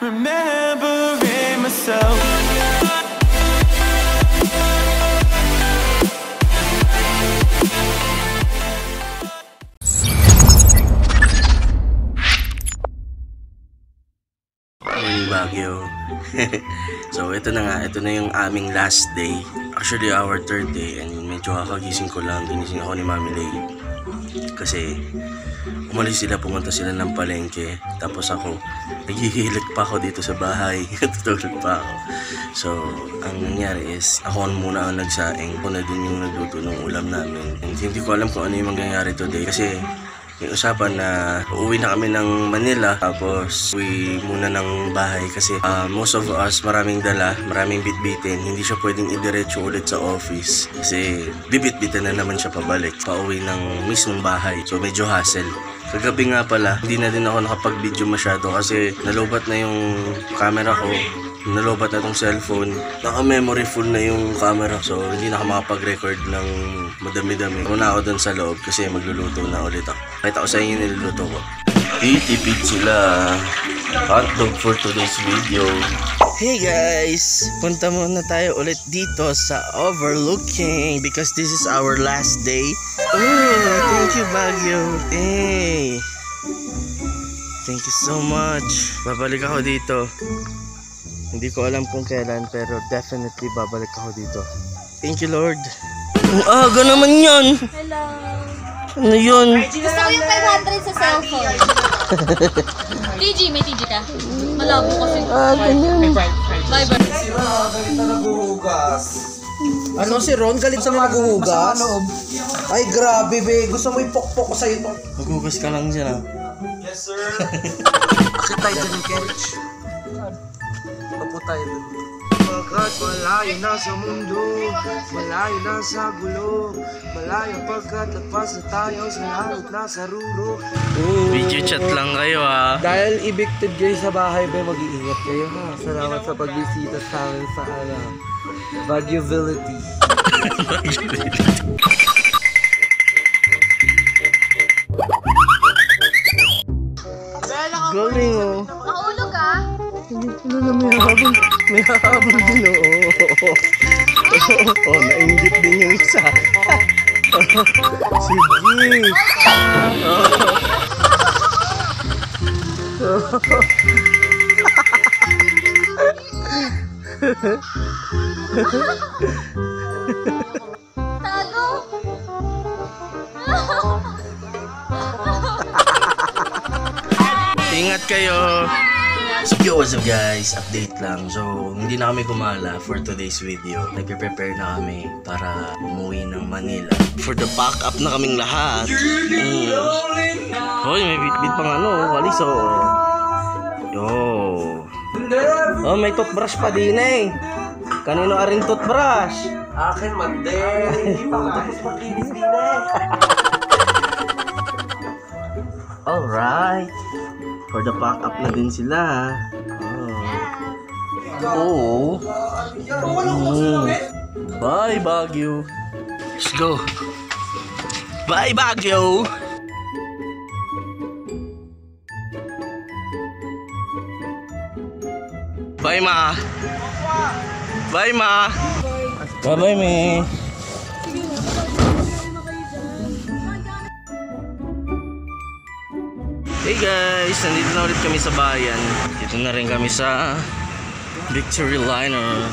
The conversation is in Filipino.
remembering myself. Baguio. So ito na nga, ito na yung aming last day. Actually our third day, and medyo kakagising ko lang. Ginising ako ni Mami Lay kasi umalis sila, pumunta sila ng palengke. Tapos ako, naghihilig pa ako dito sa bahay. Tutulog pa ako. So ang nangyari is ako muna ang nagsaing. Ako na din yung nagluto ng ulam namin. And hindi ko alam kung ano yung mangyayari today kasi may usapan na uuwi na kami ng Manila, tapos uwi muna ng bahay kasi most of us maraming dala, maraming bitbitin. Hindi siya pwedeng idiretso ulit sa office kasi bibitbitin na naman siya pabalik, pauwi ng mismong bahay. So medyo hassle. Kagabi nga pala, hindi na din ako nakapag-video masyado kasi nalobat na yung camera ko. Nalobat na tong cellphone. Naka-memory full na yung camera. So hindi na ako makapag-record ng madami-dami. Muna ako dun sa loob kasi magluluto na ulit ako. Pakita ko sa inyo niluluto ko. Titipid sila. Hotdog for today's video. Hey guys! Punta muna tayo ulit dito sa Overlooking because this is our last day. Oh, thank you Baguio. Hey! Thank you so much. Babalik ako dito. Hindi ko alam kung kailan pero definitely babalik ako dito. Thank you Lord. Ang aga naman yan. Hello. Ano yun? Gusto ko yung 500 sa cellphone. TG, may TG ka? Malabo kasi. Ganyan. Viber. Si Ron, galit na naghuhugas. Ano si Ron? Galit sa mga naghuhugas? Ay grabe be, gusto mo ipokpok ko sa'yo ito. Maghugas ka lang dyan Yes sir. Akit tayo dyan ng carriage. Papo tayo dun. Pagkat malayo na sa mundo, malayo na sa gulo, malayo pagkat lagpas na tayo sa langit na sa ruro. Video chat lang kayo Dahil evicted kayo sa bahay, mag-iingat kayo ha. Salamat sa pagbisita sa amin sa Baguiovility. Galing Nakaulog ah. Ano na may habol din nainggit din yung isa. Sige. Tago. Ingat kayo. So yo, what's up guys? Update lang. So hindi na kami gumala for today's video. Nagpe-prepare na kami para umuwi ng Manila. For the pack up na kaming lahat. Hoy, may bit-bit pang walis Yo. Oh, may toothbrush pa din Kanino aring toothbrush? Akin man din. Hindi pa ako tapos maglinis din Alright. For the pack up na din sila. Oh. Bye Baguio. Let's go. Bye Baguio. Bye ma. Bye ma. Bye bye me. Hey guys, nandito na ulit kami sa bayan. Dito na rin kami sa Victory Liner.